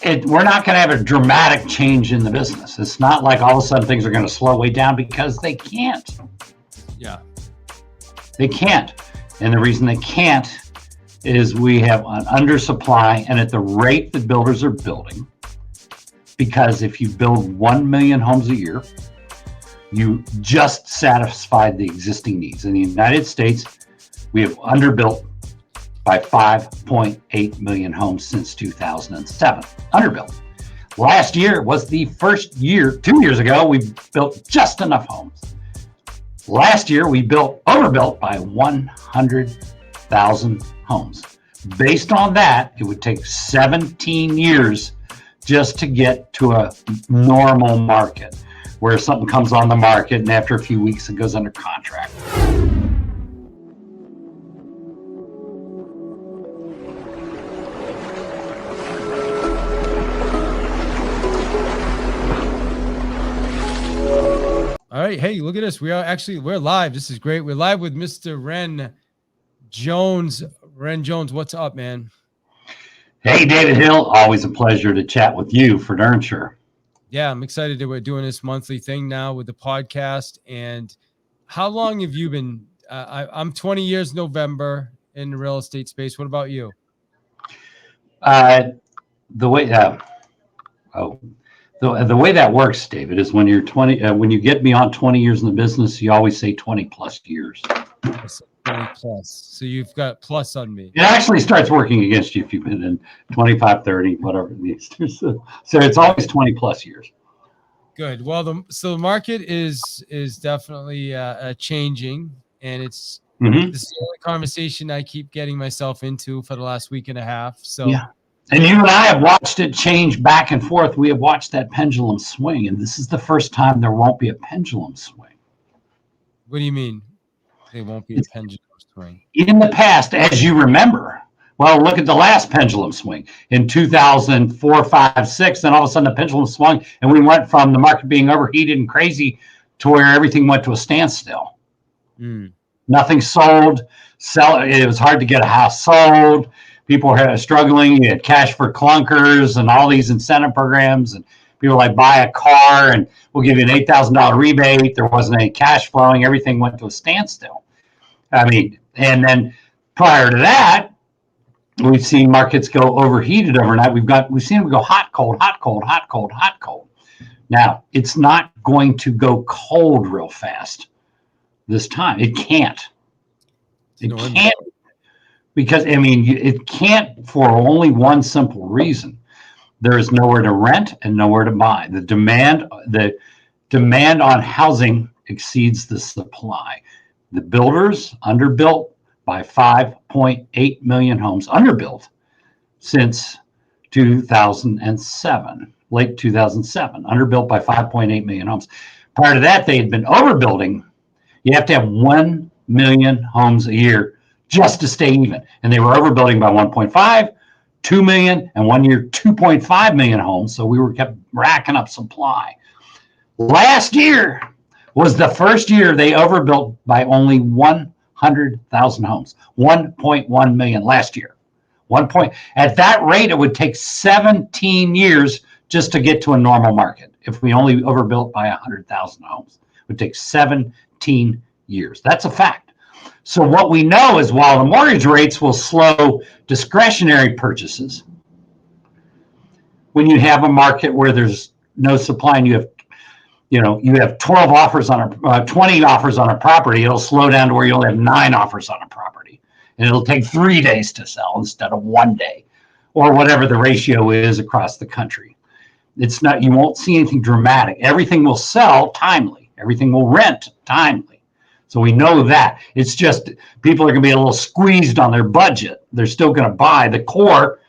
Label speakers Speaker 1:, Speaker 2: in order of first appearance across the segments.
Speaker 1: we're not going to have a dramatic change in the business. It's not like all of a sudden things are going to slow way down because they can't.
Speaker 2: Yeah.
Speaker 1: They can't. And the reason they can't is we have an undersupply, and at the rate that builders are building, because if you build 1 million homes a year, you just satisfied the existing needs. In the United States, we have underbuilt by 5.8 million homes since 2007. Underbuilt. Last year was the first year, 2 years ago, we built just enough homes. Last year, we overbuilt by 100,000 homes. Based on that, it would take 17 years just to get to a normal market, where something comes on the market and after a few weeks it goes under contract.
Speaker 2: All right. Hey, look at us. We're live. This is great. We're live with Mr. Ren Jones. Ren Jones, what's up, man?
Speaker 1: Hey, David Hill. Always a pleasure to chat with you for darn sure.
Speaker 2: Yeah, I'm excited that we're doing this monthly thing now with the podcast. And how long have you been? I'm 20 years November in the real estate space. What about you?
Speaker 1: The way that works, David, is when you're 20, when you get beyond 20 years in the business, you always say 20 plus years.
Speaker 2: 20 plus. So you've got plus on me.
Speaker 1: It actually starts working against you if you've been in 25, 30, whatever it is. So it's always 20 plus years.
Speaker 2: Good. Well, the market is definitely changing, and it's this is the only conversation I keep getting myself into for the last week and a half. So
Speaker 1: yeah. And you and I have watched it change back and forth. We have watched that pendulum swing, and this is the first time there won't be a pendulum swing.
Speaker 2: What do you mean? There won't be a pendulum swing?
Speaker 1: In the past, as you remember, well, look at the last pendulum swing in 2004, 5, 6. Then all of a sudden the pendulum swung, and we went from the market being overheated and crazy to where everything went to a standstill. Nothing sold. It was hard to get a house sold. People were struggling. You had cash for clunkers and all these incentive programs, and people like buy a car and we'll give you an $8,000 rebate. There wasn't any cash flowing. Everything went to a standstill. I mean, and then prior to that, we've seen markets go overheated overnight. We've seen them go hot, cold, hot, cold, hot, cold, hot, cold. Now, it's not going to go cold real fast this time. It can't. It can't. Because, I mean, it can't for only one simple reason. There is nowhere to rent and nowhere to buy. The demand on housing exceeds the supply. The builders underbuilt by 5.8 million homes, underbuilt since 2007, late 2007, underbuilt by 5.8 million homes. Prior to that, they had been overbuilding. You have to have 1 million homes a year just to stay even. And they were overbuilding by 1.5, 2 million, and 1 year, 2.5 million homes. So we kept racking up supply. Last year was the first year they overbuilt by only 100,000 homes, 1.1 million last year. At that rate, it would take 17 years just to get to a normal market. If we only overbuilt by 100,000 homes, it would take 17 years. That's a fact. So what we know is while the mortgage rates will slow discretionary purchases, when you have a market where there's no supply and you have 12 offers on 20 offers on a property, it'll slow down to where you only have 9 offers on a property, and it'll take 3 days to sell instead of 1 day, or whatever the ratio is across the country. It's not, you won't see anything dramatic. Everything will sell timely. Everything will rent timely. So we know that. It's just people are going to be a little squeezed on their budget. They're still going to buy the core.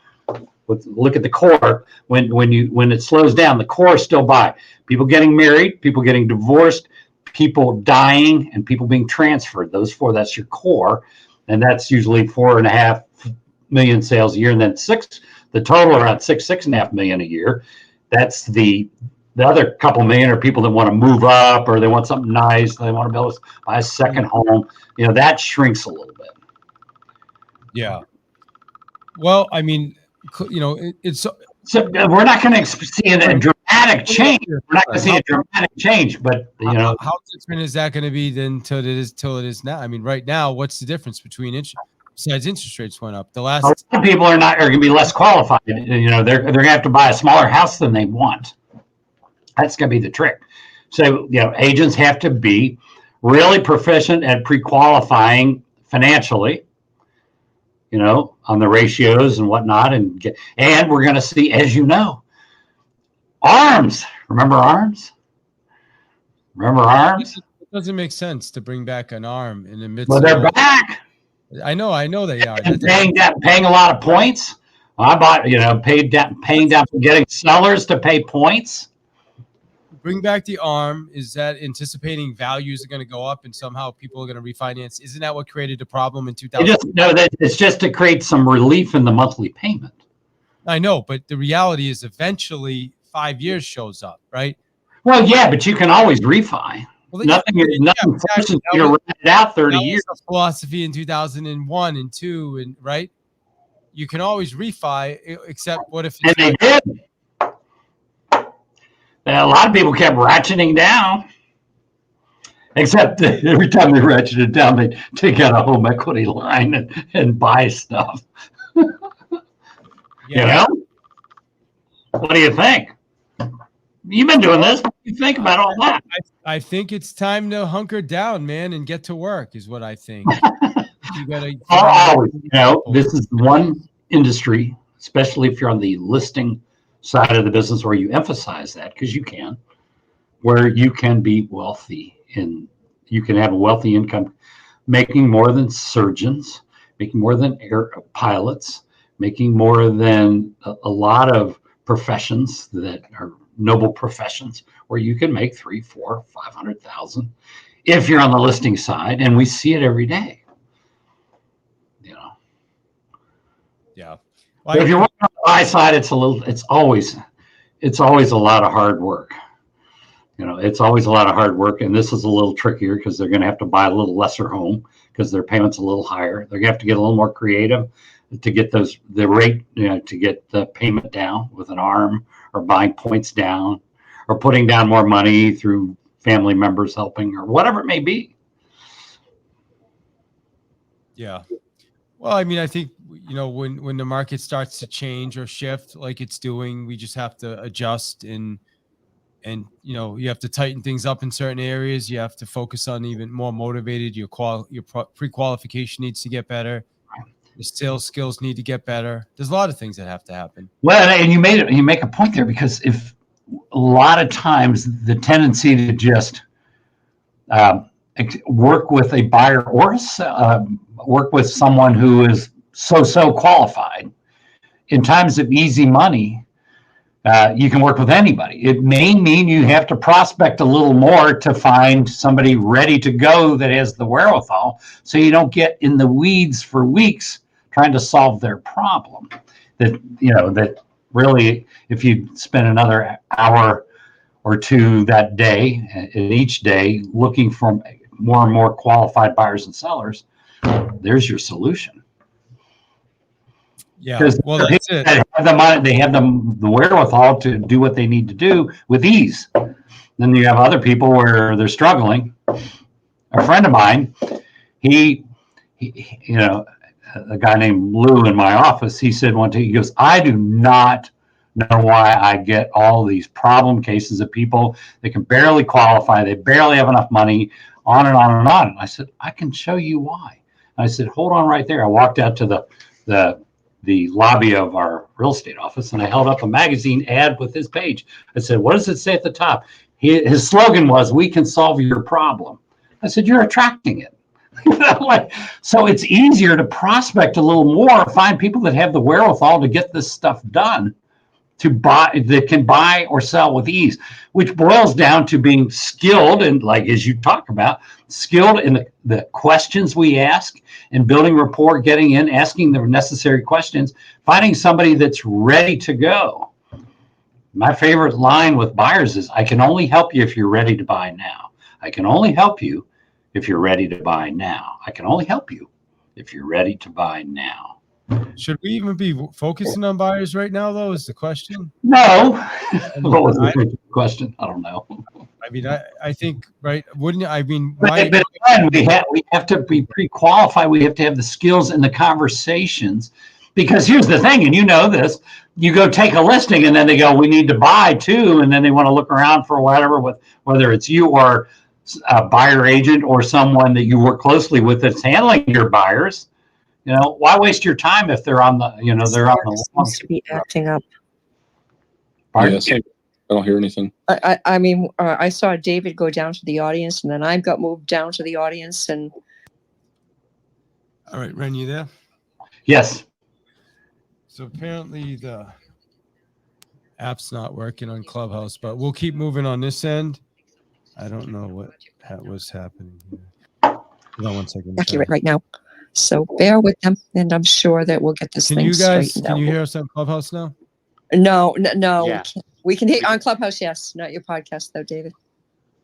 Speaker 1: Look at the core. When it slows down, the core still buy. People getting married, people getting divorced, people dying, and people being transferred. Those four, that's your core. And that's usually 4.5 million sales a year. And then the total around 6.5 million a year. That's the other couple million are people that want to move up or they want something nice. They want to be able to buy a second home. That shrinks a little bit.
Speaker 2: Yeah. Well, I mean, it's
Speaker 1: So we're not going to see a dramatic change. We're not going to see a dramatic change, but
Speaker 2: how different is that going to be than till it is now? I mean, right now, what's the difference between besides interest rates went up?
Speaker 1: A lot of people are going to be less qualified. They're going to have to buy a smaller house than they want. That's going to be the trick. So agents have to be really proficient at pre-qualifying financially. On the ratios and whatnot, and we're going to see, as arms. Remember arms?
Speaker 2: It doesn't make sense to bring back an arm in the midst.
Speaker 1: Well, they're back.
Speaker 2: I know they are.
Speaker 1: Paying a lot of points. I bought, paying down, getting sellers to pay points.
Speaker 2: Bring back the arm. Is that anticipating values are going to go up and somehow people are going to refinance? Isn't that what created the problem in 2000?
Speaker 1: No, it's just to create some relief in the monthly payment.
Speaker 2: I know, but the reality is eventually 5 years shows up, right?
Speaker 1: Well, yeah, but you can always refi. Well, nothing forces you to rent it out 30 years.
Speaker 2: Was a philosophy in 2001 and 2, and right? You can always refi, except what if?
Speaker 1: And they did. A lot of people kept ratcheting down, except every time they ratcheted down, they take out a home equity line and buy stuff.
Speaker 2: Yeah.
Speaker 1: What do you think? You've been doing this. What do you think about all that?
Speaker 2: I think it's time to hunker down, man, and get to work is what I think. You gotta
Speaker 1: always, this is one industry, especially if you're on the listing side of the business where you emphasize that, because you can, where you can be wealthy and you can have a wealthy income, making more than surgeons, making more than air pilots, making more than a lot of professions that are noble professions, where you can make 300,000, 400,000, 500,000 if you're on the listing side, and we see it every day.
Speaker 2: Yeah.
Speaker 1: Well, if you're working on the buy side, it's always a lot of hard work. It's always a lot of hard work, and this is a little trickier because they're going to have to buy a little lesser home because their payment's a little higher. They're going to have to get a little more creative to get the rate, to get the payment down with an arm, or buying points down, or putting down more money through family members helping, or whatever it may be.
Speaker 2: Yeah. Well, I mean, I think, when the market starts to change or shift like it's doing, we just have to adjust and you have to tighten things up in certain areas. You have to focus on even more motivated. Your pre-qualification needs to get better. Your sales skills need to get better. There's a lot of things that have to happen.
Speaker 1: Well, and you make a point there, because if a lot of times the tendency to just work with a buyer or work with someone who is so qualified in times of easy money, you can work with anybody. It may mean you have to prospect a little more to find somebody ready to go that has the wherewithal, so you don't get in the weeds for weeks trying to solve their problem. That really, if you spend another hour or two that day, and each day, looking for more and more qualified buyers and sellers, there's your solution.
Speaker 2: Yeah, well, that's it.
Speaker 1: They have the wherewithal to do what they need to do with ease. Then you have other people where they're struggling. A friend of mine, he a guy named Lou in my office, he said one day, he goes, I do not know why I get all these problem cases of people that can barely qualify, they barely have enough money, on and on and on. And I said, I can show you why. And I said, hold on right there. I walked out to the lobby of our real estate office, and I held up a magazine ad with his page. I said, what does it say at the top? His slogan was, we can solve your problem. I said, you're attracting it. So it's easier to prospect a little more, find people that have the wherewithal to get this stuff done, that can buy or sell with ease, which boils down to being skilled, and as you talk about, skilled in the questions we ask, and building rapport, getting in, asking the necessary questions, finding somebody that's ready to go. My favorite line with buyers is, I can only help you if you're ready to buy now. I can only help you if you're ready to buy now. I can only help you if you're ready to buy now.
Speaker 2: Should we even be focusing on buyers right now, though, is the question?
Speaker 1: No.
Speaker 2: I mean,
Speaker 1: What was the question? I don't know.
Speaker 2: I think, right? Wouldn't I mean,
Speaker 1: But again, we have to be pre-qualified. We have to have the skills and the conversations. Because here's the thing, and you know this, you go take a listing and then they go, we need to buy too. And then they want to look around for whatever, with whether it's you or a buyer agent or someone that you work closely with that's handling your buyers. Why waste your time if they're on the, they're on the
Speaker 3: seems to be acting up.
Speaker 4: Yes, I don't hear anything.
Speaker 3: I mean, I saw David go down to the audience, and then I got moved down to the audience. And
Speaker 2: all right, Ren, you there?
Speaker 1: Yes.
Speaker 2: So apparently the app's not working on Clubhouse, but we'll keep moving on this end. I don't know what was happening here. Hold on one second.
Speaker 3: accurate right now. So bear with them, and I'm sure that we'll get this
Speaker 2: Can
Speaker 3: thing
Speaker 2: you guys,
Speaker 3: straightened
Speaker 2: can
Speaker 3: out.
Speaker 2: you hear us on Clubhouse now?
Speaker 3: No.
Speaker 5: Yeah.
Speaker 3: We can hear on Clubhouse, yes, not your podcast though, David.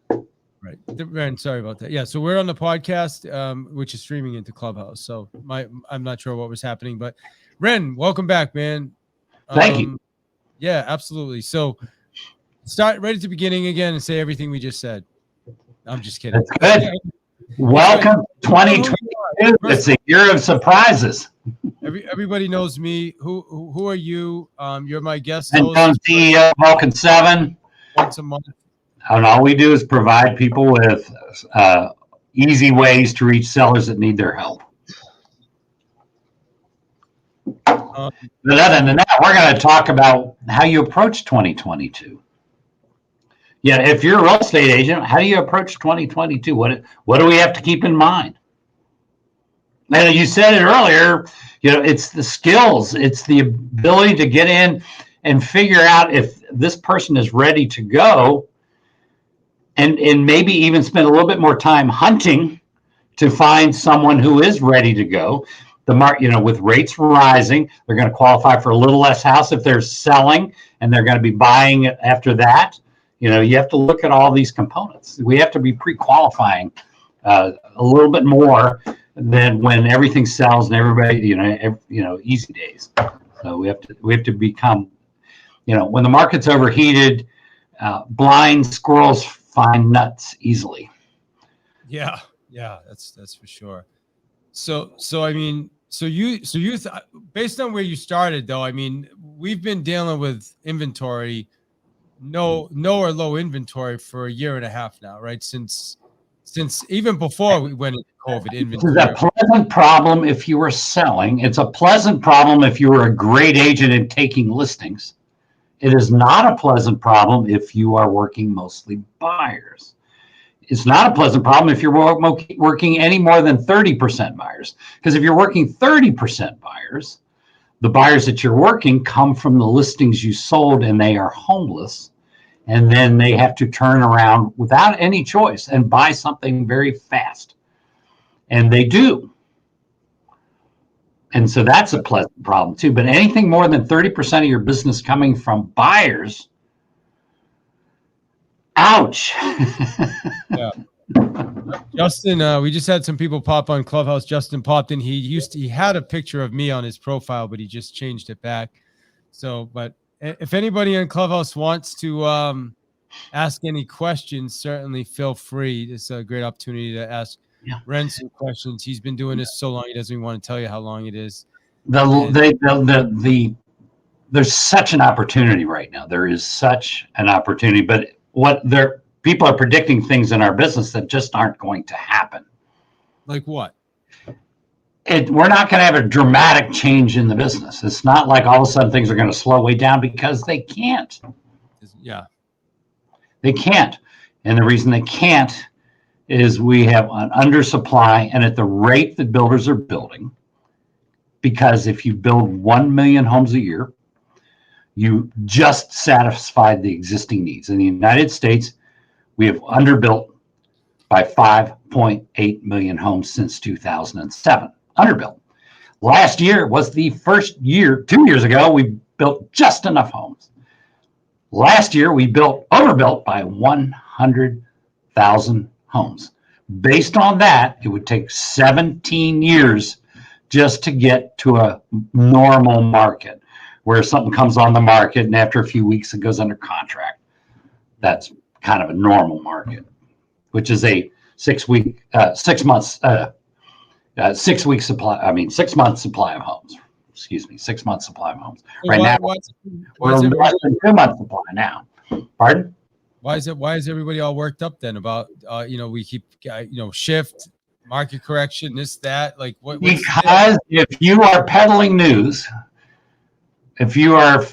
Speaker 2: Right. Ren, sorry about that. Yeah. So we're on the podcast, which is streaming into Clubhouse. So I'm not sure what was happening, but Ren, welcome back, man.
Speaker 1: Thank you.
Speaker 2: Yeah, absolutely. So start right at the beginning again and say everything we just said. I'm just kidding.
Speaker 1: That's good. Welcome to 2022. It's a year of surprises.
Speaker 2: Everybody knows me. Who are you? You're my guest
Speaker 1: And
Speaker 2: host
Speaker 1: CEO of Vulcan 7.
Speaker 2: once a month.
Speaker 1: And all we do is provide people with easy ways to reach sellers that need their help. But other than that, we're going to talk about how you approach 2022. Yeah, if you're a real estate agent, how do you approach 2022? What do we have to keep in mind? And you said it earlier, it's the skills, it's the ability to get in and figure out if this person is ready to go, and maybe even spend a little bit more time hunting to find someone who is ready to go. With rates rising, they're going to qualify for a little less house if they're selling, and they're going to be buying after that. You have to look at all these components. We have to be pre-qualifying a little bit more than when everything sells and everybody, easy days. So we have to become, when the market's overheated, blind squirrels find nuts easily.
Speaker 2: Yeah, that's for sure. So I mean, based on where you started though, I mean, we've been dealing with inventory, no or low inventory for a year and a half now, right? Since even before we went into COVID, inventory.
Speaker 1: It's a pleasant problem if you were selling. It's a pleasant problem if you were a great agent in taking listings. It is not a pleasant problem if you are working mostly buyers. It's not a pleasant problem if you're working any more than 30% buyers. Because if you're working 30% buyers, the buyers that you're working come from the listings you sold and they are homeless. And then they have to turn around without any choice and buy something very fast. And they do. And so that's a pleasant problem too. But anything more than 30% of your business coming from buyers, ouch.
Speaker 2: Yeah. Justin, we just had some people pop on Clubhouse. Justin popped in. He had a picture of me on his profile, but he just changed it back. So, but if anybody in Clubhouse wants to ask any questions, certainly feel free. It's a great opportunity to ask Ren some questions. He's been doing this so long, he doesn't even want to tell you how long it is.
Speaker 1: There's such an opportunity right now. There is such an opportunity, but people are predicting things in our business that just aren't going to happen.
Speaker 2: Like what?
Speaker 1: We're not going to have a dramatic change in the business. It's not like all of a sudden things are going to slow way down, because they can't.
Speaker 2: Yeah.
Speaker 1: They can't. And the reason they can't is we have an undersupply, and at the rate that builders are building, because if you build 1 million homes a year, you just satisfied the existing needs. In the United States, we have underbuilt by 5.8 million homes since 2007. Underbuilt. Last year was the first year, 2 years ago, we built just enough homes. Last year, we overbuilt by 100,000 homes. Based on that, it would take 17 years just to get to a normal market where something comes on the market and after a few weeks it goes under contract. That's kind of a normal market, which is a 6 week, 6 months, 6 week supply. I mean, 6 months supply of homes. Excuse me, 6 months supply of homes. Right now, we're less than 2 months supply now. Pardon?
Speaker 2: Why is everybody all worked up then about we keep shift, market correction, this, that, like what?
Speaker 1: Because if you are peddling news, if you are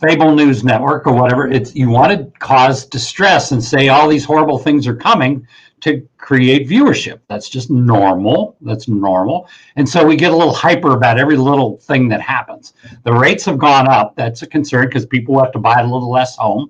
Speaker 1: Fable News Network or whatever, you want to cause distress and say all these horrible things are coming to create viewership. That's just normal. That's normal. And so we get a little hyper about every little thing that happens. The rates have gone up. That's a concern because people have to buy a little less home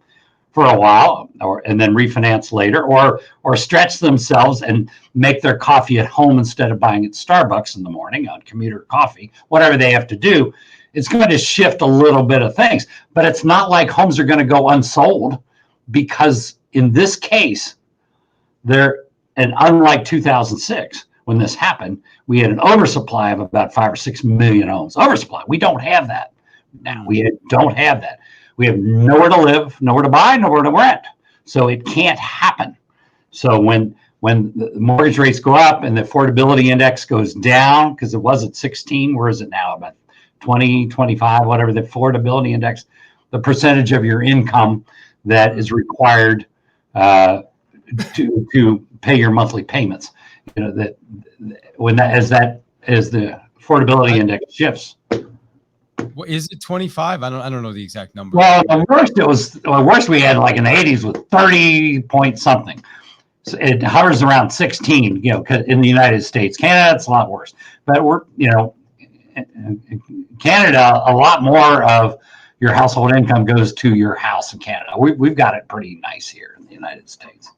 Speaker 1: for a while and then refinance later or stretch themselves and make their coffee at home instead of buying at Starbucks in the morning on commuter coffee, whatever they have to do. It's going to shift a little bit of things, but it's not like homes are going to go unsold because in this case, and unlike 2006, when this happened, we had an oversupply of about 5 or 6 million homes. Oversupply. We don't have that now. We don't have that. We have nowhere to live, nowhere to buy, nowhere to rent. So it can't happen. So when the mortgage rates go up and the affordability index goes down, because it was at 16, where is it now? About 20, 25, whatever the affordability index, the percentage of your income that is required to pay your monthly payments. That as the affordability index shifts.
Speaker 2: What is it? 25? I don't know the exact number.
Speaker 1: Well, the worst we had like in the 80s was 30 point something. So it hovers around 16. In the United States, Canada it's a lot worse. But Canada, a lot more of your household income goes to your house in Canada. We've got it pretty nice here in the United States.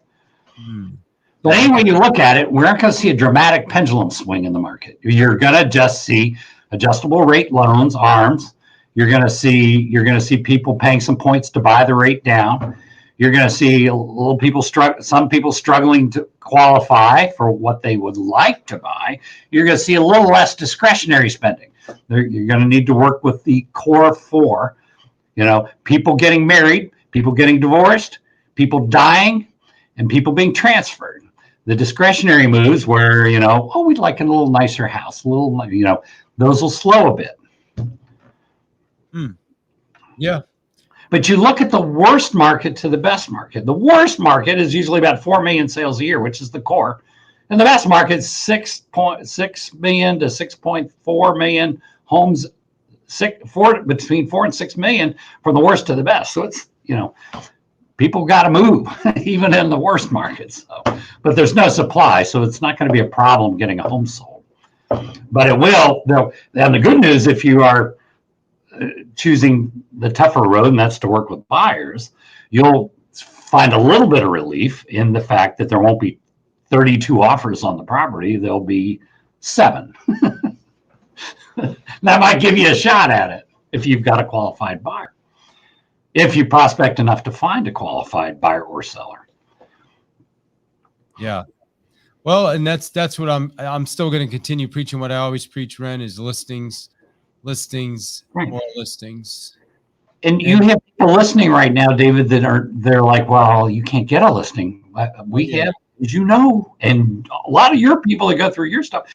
Speaker 1: But anyway you look at it, we're not going to see a dramatic pendulum swing in the market. You're going to just see adjustable rate loans, ARMs. You're going to see people paying some points to buy the rate down. You're going to see some people struggling to qualify for what they would like to buy. You're going to see a little less discretionary spending. You're going to need to work with the core four, people getting married, people getting divorced, people dying, and people being transferred. The discretionary moves where, we'd like a little nicer house, those will slow a bit.
Speaker 2: Yeah.
Speaker 1: But you look at the worst market to the best market. The worst market is usually about 4 million sales a year, which is the core. And the best market is 6.6 million to 6.4 million homes, between 4 and 6 million from the worst to the best. So it's, people got to move even in the worst markets. But there's no supply, so it's not going to be a problem getting a home sold. But it will. And the good news, if you are choosing the tougher road, and that's to work with buyers, you'll find a little bit of relief in the fact that there won't be 32 offers on the property. There'll be 7. That might give you a shot at it if you've got a qualified buyer. If you prospect enough to find a qualified buyer or seller.
Speaker 2: Yeah. Well, and that's what I'm still going to continue preaching what I always preach, Ren, is listings, more listings.
Speaker 1: And you have people listening right now, David, they're like, well, you can't get a listing. We have, as you know, and a lot of your people that go through your stuff,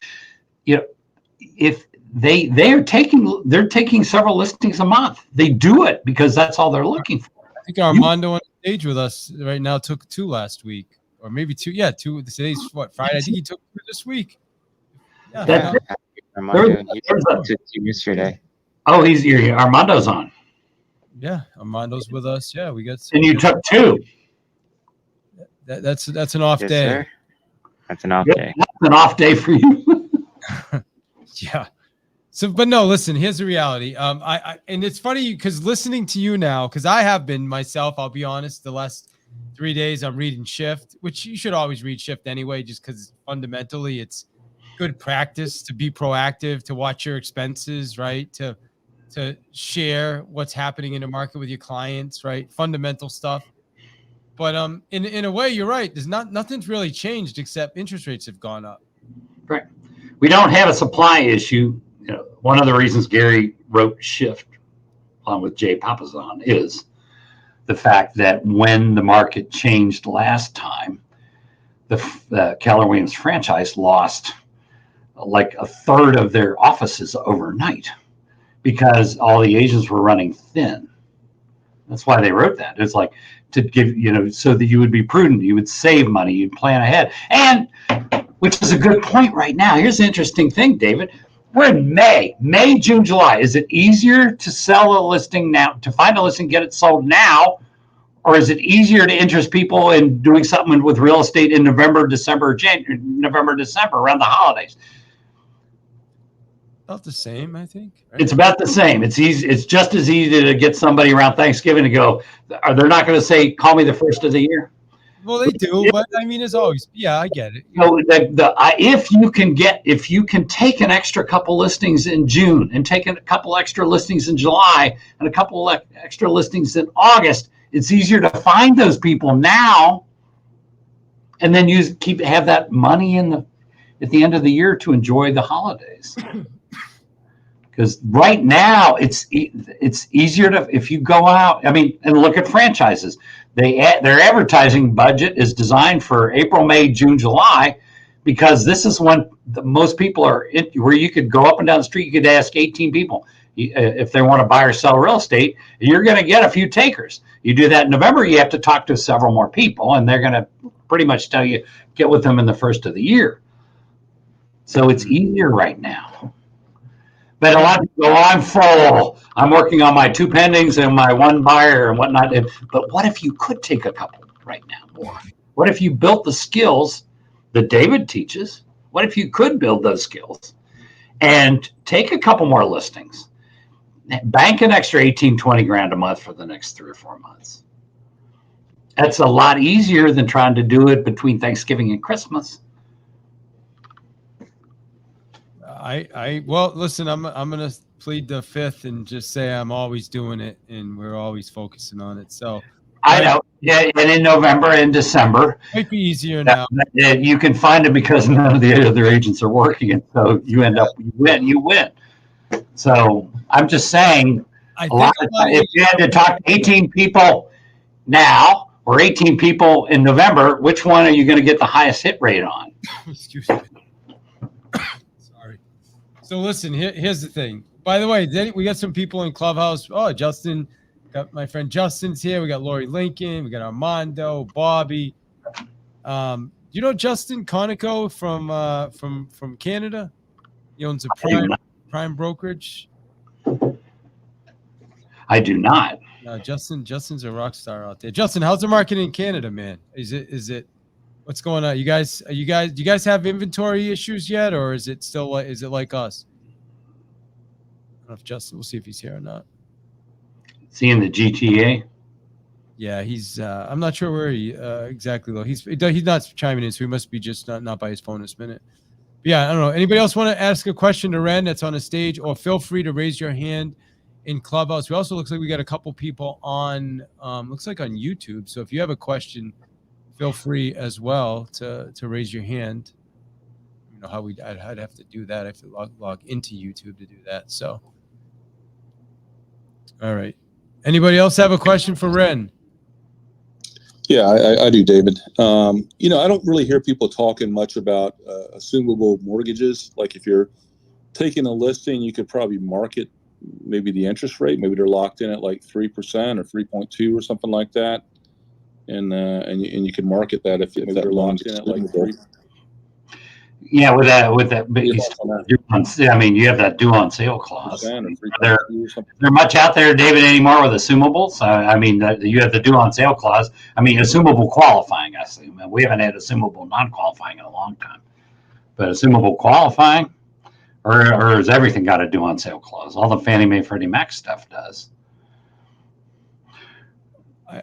Speaker 1: if they're taking several listings a month. They do it because that's all they're looking for.
Speaker 2: I think Armando on stage with us right now took 2 last week, or maybe 2. Yeah, 2. Today's what, Friday? I think he took 2 this week. Yeah.
Speaker 5: Armando, he took 2 yesterday.
Speaker 1: Oh, Armando's on.
Speaker 2: Yeah, Armando's with us. Yeah, we got.
Speaker 1: And you took 2.
Speaker 2: That's an off day.
Speaker 5: Sir. That's an off day.
Speaker 1: That's an off day for you.
Speaker 2: Yeah. So, but no, listen, here's the reality. And it's funny because listening to you now, because I have been myself, I'll be honest, the last 3 days I'm reading Shift, which you should always read Shift anyway, just because fundamentally it's good practice to be proactive, to watch your expenses, right? To share what's happening in the market with your clients, right? Fundamental stuff. But in a way, you're right. Nothing's really changed except interest rates have gone up.
Speaker 1: Right. we don't have a supply issue. You know, one of the reasons Gary wrote Shift along with Jay Papasan is the fact that when the market changed last time, the Keller Williams franchise lost like a third of their offices overnight because all the agents were running thin. That's why they wrote that. It's like to give, you know, so that you would be prudent, you would save money, you'd plan ahead. And which is a good point right now. Here's the interesting thing, David. We're in May, June, July. Is it easier to sell a listing now, to find a listing, get it sold now? Or is it easier to interest people in doing something with real estate in November, December, around the holidays?
Speaker 2: About the same, I think. Right?
Speaker 1: It's about the same. It's easy. It's just as easy to get somebody around Thanksgiving to go. Are they not going to say, "Call me the first of the year"?
Speaker 2: Well, they do, but I mean, as always, yeah, I get it.
Speaker 1: So if you can take an extra couple listings in June and take a couple extra listings in July and a couple extra listings in August, it's easier to find those people now, and then have that money at the end of the year to enjoy the holidays. Because right now it's easier to, if you go out, I mean, and look at franchises. Their advertising budget is designed for April, May, June, July, because this is when most people are where you could go up and down the street. You could ask 18 people if they want to buy or sell real estate. You're going to get a few takers. You do that in November, you have to talk to several more people, and they're going to pretty much tell you get with them in the first of the year. So it's easier right now. But a lot of people go, I'm full. I'm working on my 2 pendings and my 1 buyer and whatnot. But what if you could take a couple right now more? What if you built the skills that David teaches? What if you could build those skills and take a couple more listings? Bank an extra 18, 20 grand a month for the next 3 or 4 months. That's a lot easier than trying to do it between Thanksgiving and Christmas.
Speaker 2: Well, listen, I'm gonna plead the fifth and just say I'm always doing it, and we're always focusing on it. So
Speaker 1: I know, yeah, and in November and December,
Speaker 2: might be easier now.
Speaker 1: You can find it because none of the other agents are working, and so you end up you win. So I'm just saying, if you had to talk to 18 people now or 18 people in November, which one are you going to get the highest hit rate on?
Speaker 2: Excuse me. So listen, here's the thing. By the way, we got some people in Clubhouse. Oh, Justin, got my friend Justin's here. We got Lori Lincoln. We got Armando, Bobby. You know Justin Conico from Canada? He owns a prime brokerage.
Speaker 1: I do not.
Speaker 2: Justin's a rock star out there. Justin, how's the market in Canada, man? Is it? What's going on? Do you guys have inventory issues yet, or is it still is it like us? I don't know if Justin, we'll see if he's here or not.
Speaker 1: Is he in the GTA?
Speaker 2: Yeah, he's I'm not sure where he exactly though. He's not chiming in, so he must be just not by his phone this minute. But yeah, I don't know. Anybody else want to ask a question to Ren that's on the stage, or feel free to raise your hand in Clubhouse. We also looks like we got a couple people on looks like on YouTube. So if you have a question, feel free as well to raise your hand. You know how I'd have to do that. I have to log into YouTube to do that. So, all right. Anybody else have a question for Ren?
Speaker 4: Yeah, I do, David. You know, I don't really hear people talking much about assumable mortgages. Like if you're taking a listing, you could probably market maybe the interest rate. Maybe they're locked in at like 3% or 3.2 or something like that. And you can market that if that loans in at like 3.
Speaker 1: Yeah, with that, I mean, you have that due on sale clause. Are there much out there, David, anymore with assumables? I mean, you have the due on sale clause. I mean, assumable qualifying. I assume we haven't had assumable non-qualifying in a long time, but assumable qualifying, or has everything got a due on sale clause? All the Fannie Mae, Freddie Mac stuff does.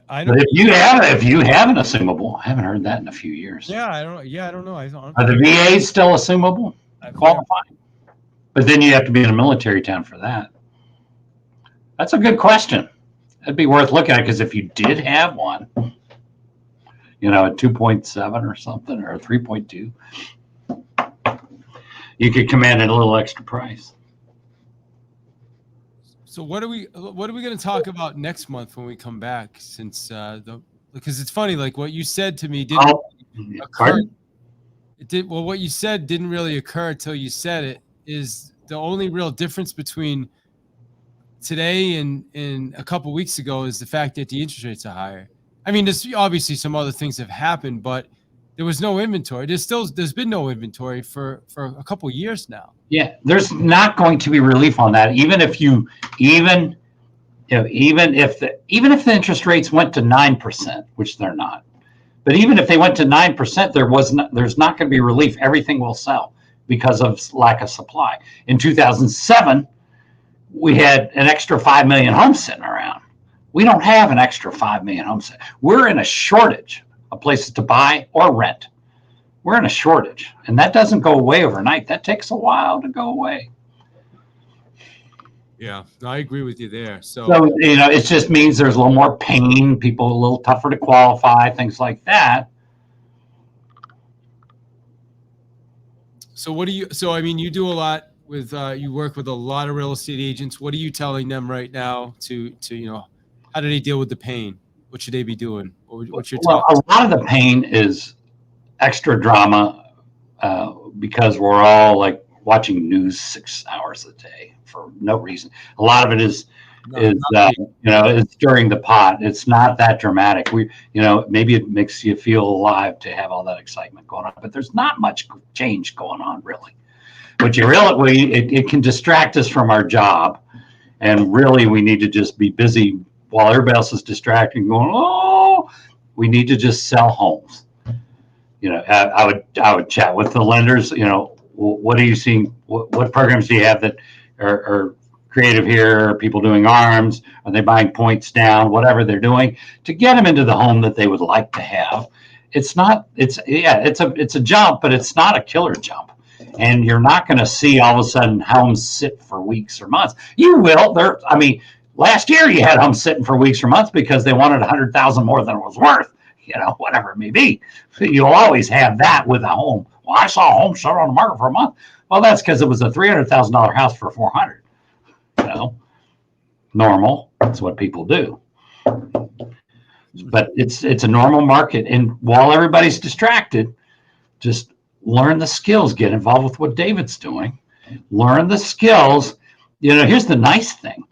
Speaker 2: I don't.
Speaker 1: But if you have an assumable, I haven't heard that in a few years.
Speaker 2: Yeah, I don't know.
Speaker 1: Are the VAs still assumable qualifying? But then you have to be in a military town for that. That's a good question. That'd be worth looking at, because if you did have one, you know, at 2.7 or something, or 3.2. you could command a little extra price.
Speaker 2: So what are we going to talk about next month when we come back? Since because it's funny, like what you said to me didn't occur.
Speaker 1: Pardon?
Speaker 2: What you said didn't really occur until you said it. Is the only real difference between today and a couple weeks ago is the fact that the interest rates are higher. I mean, there's obviously some other things have happened, but there was no inventory. There's been no inventory for a couple of years now.
Speaker 1: Yeah, there's not going to be relief on that, even if the interest rates went to 9%, which they're not. But even if they went to 9%, there's not going to be relief. Everything will sell because of lack of supply. In 2007, we had an extra 5 million homes sitting around. We don't have an extra 5 million homes. We're in a shortage of places to buy or rent. We're in a shortage, and that doesn't go away overnight. That takes a while to go away.
Speaker 2: Yeah, I agree with you there. So
Speaker 1: it just means there's a little more pain, people a little tougher to qualify, things like that.
Speaker 2: So I mean, you do a lot with, you work with a lot of real estate agents. What are you telling them right now to how do they deal with the pain? What should they be doing? What's your
Speaker 1: Well, a lot of the pain is extra drama because we're all like watching news 6 hours a day for no reason. A lot of it is it's stirring the pot. It's not that dramatic. Maybe it makes you feel alive to have all that excitement going on, but there's not much change going on really. But it can distract us from our job, and really we need to just be busy while everybody else is distracted, going, oh, we need to just sell homes. I would chat with the lenders. What are you seeing? What programs do you have that are creative here? Are people doing ARMs? Are they buying points down? Whatever they're doing to get them into the home that they would like to have. It's a jump, but it's not a killer jump. And you're not going to see all of a sudden homes sit for weeks or months. You will. Last year you had homes sitting for weeks or months because they wanted 100,000 more than it was worth. Whatever it may be. You'll always have that with a home. Well, I saw a home sit on the market for a month. Well, that's because it was a $300,000 house for $400,000. Normal. That's what people do. But it's a normal market, and while everybody's distracted, just learn the skills. Get involved with what David's doing. Learn the skills. Here's the nice thing: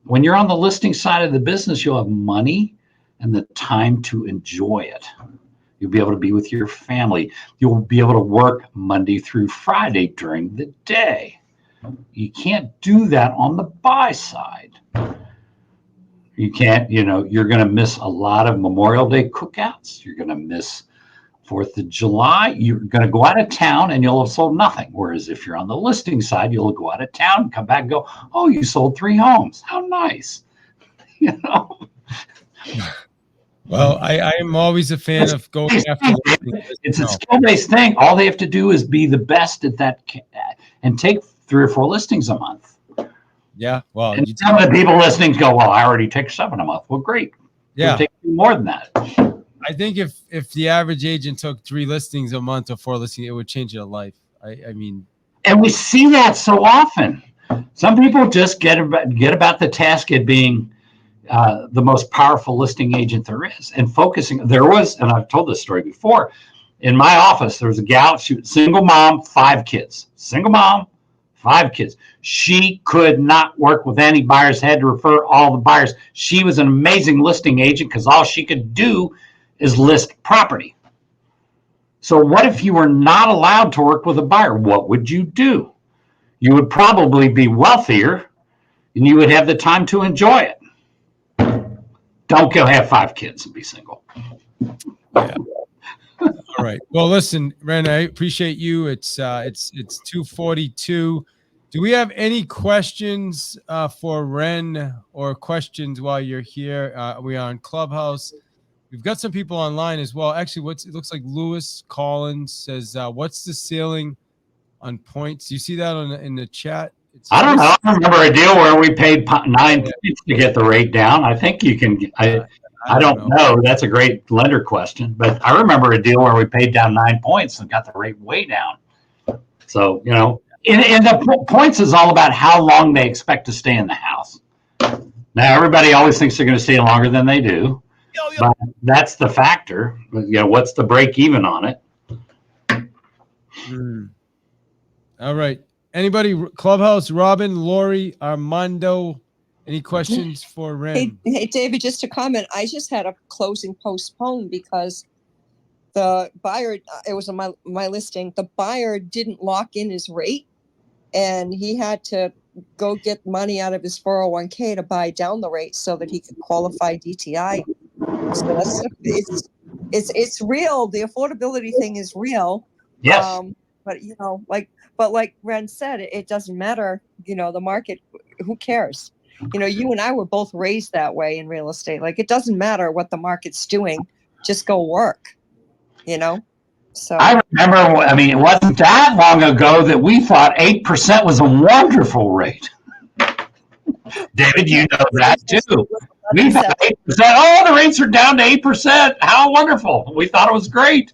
Speaker 1: when you're on the listing side of the business, you'll have money and the time to enjoy it. You'll be able to be with your family. You'll be able to work Monday through Friday during the day. You can't do that on the buy side. You can't, you're going to miss a lot of Memorial Day cookouts. You're going to miss 4th of July. You're going to go out of town and you'll have sold nothing. Whereas if you're on the listing side, you'll go out of town, come back and go, oh, you sold 3 homes. How nice.
Speaker 2: Well, I am always a fan of going after.
Speaker 1: It's a skill-based thing. All they have to do is be the best at that and take 3 or 4 listings a month.
Speaker 2: Yeah, well,
Speaker 1: and some of the people listening go, well, I already take 7 a month. Well, great.
Speaker 2: Yeah,
Speaker 1: take more than that.
Speaker 2: I think if the average agent took 3 listings a month or 4 listings, it would change their life. I mean,
Speaker 1: and we see that so often. Some people just get about the task at being the most powerful listing agent there is, and focusing. There was, and I've told this story before, in my office, there was a gal, she was single mom, 5 kids. Single mom, 5 kids. She could not work with any buyers, had to refer all the buyers. She was an amazing listing agent because all she could do is list property. So what if you were not allowed to work with a buyer? What would you do? You would probably be wealthier and you would have the time to enjoy it. Don't go have 5 kids and be single.
Speaker 2: Yeah. All right. Well, listen, Ren, I appreciate you. It's 2:42. Do we have any questions for Ren or questions while you're here? We are on Clubhouse. We've got some people online as well. Actually, it looks like Lewis Collins says, what's the ceiling on points? Do you see that in the chat?
Speaker 1: I don't know. I remember a deal where we paid 9 points to get the rate down. I think you can. I don't know. That's a great lender question. But I remember a deal where we paid down 9 points and got the rate way down. So, And the points is all about how long they expect to stay in the house. Now, everybody always thinks they're going to stay longer than they do. But that's the factor. What's the break even on it?
Speaker 2: All right. Anybody? Clubhouse, Robin, Lori, Armando. Any questions for Ren?
Speaker 3: Hey, David, just to comment, I just had a closing postponed because the buyer, it was on my listing, the buyer didn't lock in his rate, and he had to go get money out of his 401k to buy down the rate so that he could qualify DTI. So it's real. The affordability thing is real.
Speaker 1: Yes.
Speaker 3: But like Ren said, it doesn't matter. The market. Who cares? You and I were both raised that way in real estate. Like, it doesn't matter what the market's doing. Just go work. So
Speaker 1: I remember. I mean, it wasn't that long ago that we thought 8% was a wonderful rate. David, you know that too. We thought 8%. Oh, the rates are down to 8%. How wonderful! We thought it was great.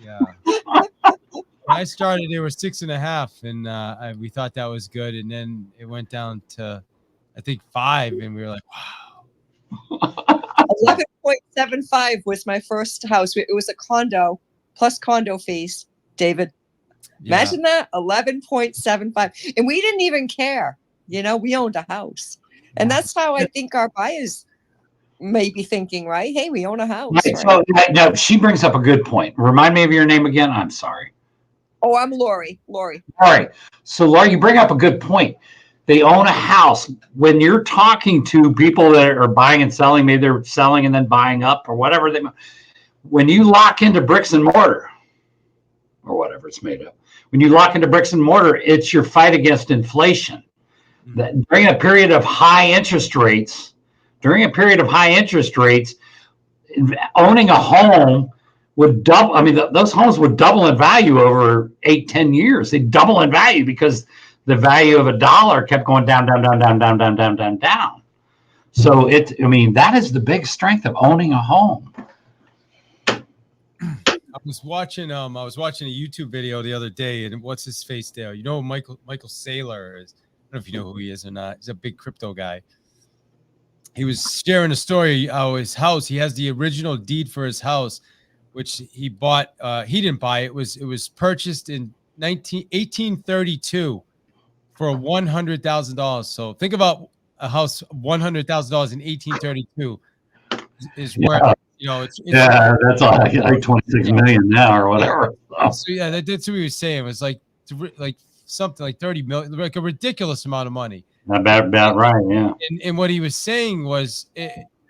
Speaker 2: Yeah. When I started, they were 6.5, and we thought that was good, and then it went down to, I think, 5, and we were like, wow.
Speaker 3: 11.75 was my first house. It was a condo plus condo fees. David, imagine that, 11.75, and we didn't even care. We owned a house, and that's how I think our buyers may be thinking, right? Hey, we own a house.
Speaker 1: Right. So no, she brings up a good point. Remind me of your name again. I'm sorry.
Speaker 3: Oh, I'm Lori.
Speaker 1: All right. So, Lori, you bring up a good point. They own a house. When you're talking to people that are buying and selling, maybe they're selling and then buying up or whatever, when you lock into bricks and mortar or whatever it's made of, when you lock into bricks and mortar, it's your fight against inflation. That during a period of high interest rates, owning a home would double. I mean, those homes would double in value over 8-10 years. They double in value because the value of a dollar kept going down. So that is the big strength of owning a home.
Speaker 2: I was watching a YouTube video the other day, and what's his face there? Michael Saylor is. I don't know if you know who he is or not. He's a big crypto guy. He was sharing a story how his house, he has the original deed for his house, which he bought. He didn't buy it. It was purchased in 1832 for $100,000. So think about a house, $100,000 in 1832 is worth.
Speaker 1: That's like 26 million now or whatever.
Speaker 2: So that's what he was saying. It was like something like 30 million, like a ridiculous amount of money.
Speaker 1: Not bad, right? Yeah.
Speaker 2: And what he was saying was,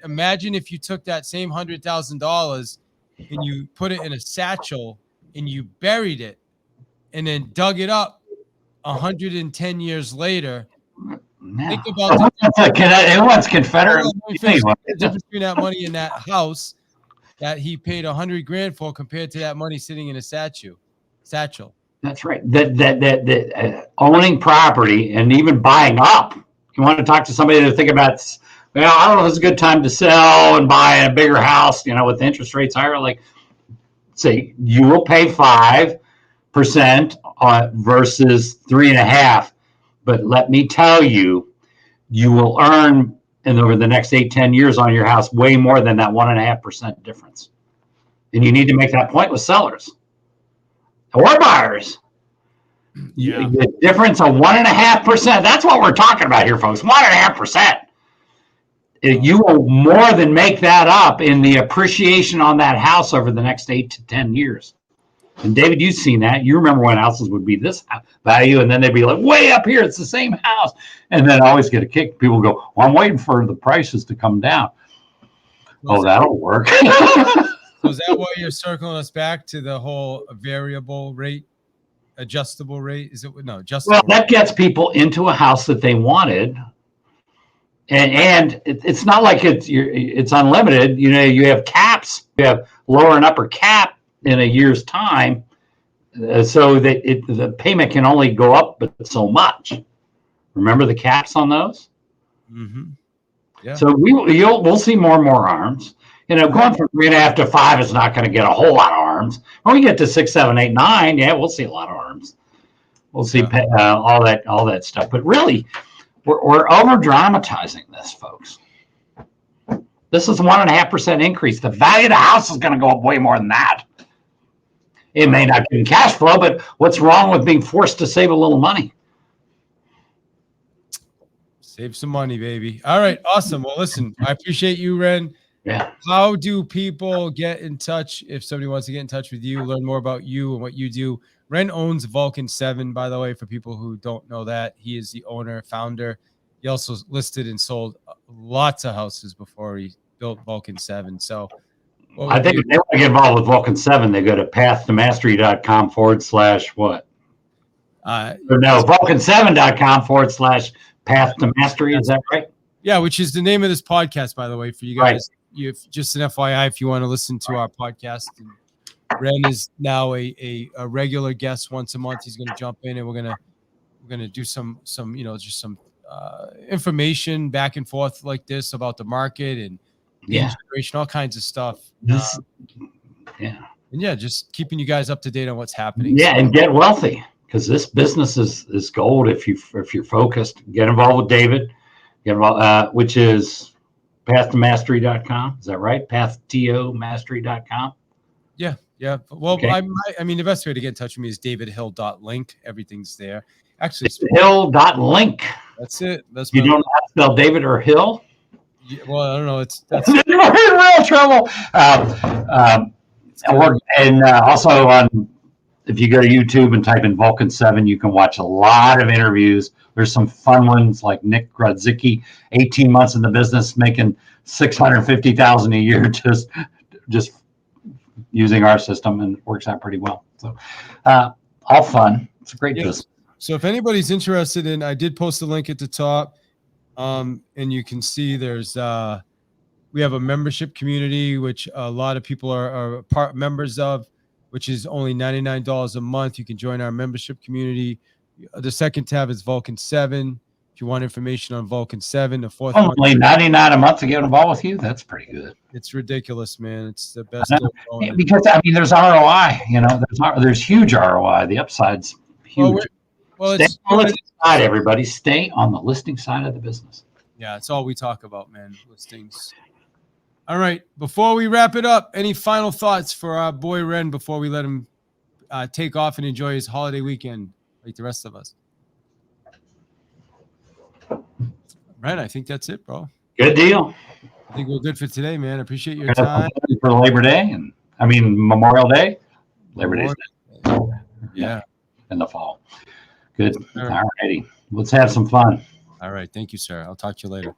Speaker 2: imagine if you took that same $100,000 and you put it in a satchel and you buried it, and then dug it up 110 years later. Think about
Speaker 1: it was Confederate.
Speaker 2: The difference between that money in that house that he paid $100,000 for compared to that money sitting in a satchel.
Speaker 1: That's right. That owning property and even buying up. You want to talk to somebody to think about. Well, I don't know if it's a good time to sell and buy a bigger house. With the interest rates higher. Like, say you will pay 5% versus 3.5%. But let me tell you, you will earn over the next 8-10 years on your house way more than that 1.5% difference. And you need to make that point with sellers or buyers. Yeah. The difference of 1.5%. That's what we're talking about here, folks. 1.5%. You will more than make that up in the appreciation on that house over the next 8 to 10 years. And David, you've seen that. You remember when houses would be this value, and then they'd be like way up here. It's the same house, and then I always get a kick. People go, "Well, I'm waiting for the prices to come down." Oh, that'll work.
Speaker 2: So is that why you're circling us back to the whole variable rate, adjustable rate? Is it no adjustable?
Speaker 1: Well, that gets people into a house that they wanted, and it's not like it's unlimited. You have caps. You have lower and upper cap in a year's time, so that the payment can only go up but so much. Remember the caps on those?
Speaker 2: Mm-hmm. Yeah.
Speaker 1: So we'll see more and more arms. Going from 3.5 to 5 is not going to get a whole lot of arms. When we get to 6, 7, 8, 9, yeah, we'll see a lot of arms. We'll see all that stuff. But really, we're over dramatizing this, folks. This is 1.5% increase. The value of the house is going to go up way more than that. It may not be in cash flow, but what's wrong with being forced to save a little money?
Speaker 2: Save some money, baby. All right, awesome. Well, listen, I appreciate you, Ren.
Speaker 1: Yeah.
Speaker 2: How do people get in touch if somebody wants to get in touch with you, learn more about you and what you do? Ren owns Vulcan 7, by the way, for people who don't know that. He is the owner, founder. He also listed and sold lots of houses before he built Vulcan 7. So
Speaker 1: I think if they want to get involved with Vulcan 7, they go to pathtomastery.com/what? No, vulcan7.com/pathtomastery. Is that right?
Speaker 2: Yeah, which is the name of this podcast, by the way, for you guys. Right. Just an FYI, if you want to listen to our podcast. And Ren is now a regular guest once a month. He's going to jump in, and we're gonna do some just some information back and forth like this about the market and generation, all kinds of stuff. And just keeping you guys up to date on what's happening.
Speaker 1: Yeah, and get wealthy, because this business is gold if you're focused. Get involved with David. Get involved, which is pathtomastery.com. Is that right? pathtomastery.com.
Speaker 2: Yeah. Well, okay. I mean, the best way to get in touch with me is davidhill.link. Everything's there. Actually,
Speaker 1: it's hill.link.
Speaker 2: That's it. That's
Speaker 1: you don't have to spell David or Hill.
Speaker 2: Yeah, well, I don't know. That's
Speaker 1: we're in real trouble. Also on, if you go to YouTube and type in Vulcan 7, you can watch a lot of interviews. There's some fun ones like Nick Grodzicki, 18 months in the business, making $650,000 a year just using our system, and it works out pretty well. So all fun. It's a great business.
Speaker 2: So if anybody's interested in, I did post a link at the top, and you can see there's we have a membership community, which a lot of people are members of, which is only $99 a month. You can join our membership community. The second tab is Vulcan 7. If you want information on Vulcan 7, the fourth one.
Speaker 1: Only $99 a month to get involved with you? That's pretty good.
Speaker 2: It's ridiculous, man. It's the best.
Speaker 1: Yeah, because, I mean, there's ROI. There's huge ROI. The upside's huge. Well, stay on the listing side, everybody. Stay on the listing side of the business.
Speaker 2: Yeah, it's all we talk about, man. Listings. All right. Before we wrap it up, any final thoughts for our boy Ren before we let him take off and enjoy his holiday weekend like the rest of us? Ren, I think that's it, bro.
Speaker 1: Good deal.
Speaker 2: I think we're good for today, man. I appreciate your time.
Speaker 1: For Labor Day Memorial Day. Labor Day.
Speaker 2: Yeah.
Speaker 1: In the fall. Good. All righty. Let's have some fun.
Speaker 2: All right. Thank you, sir. I'll talk to you later.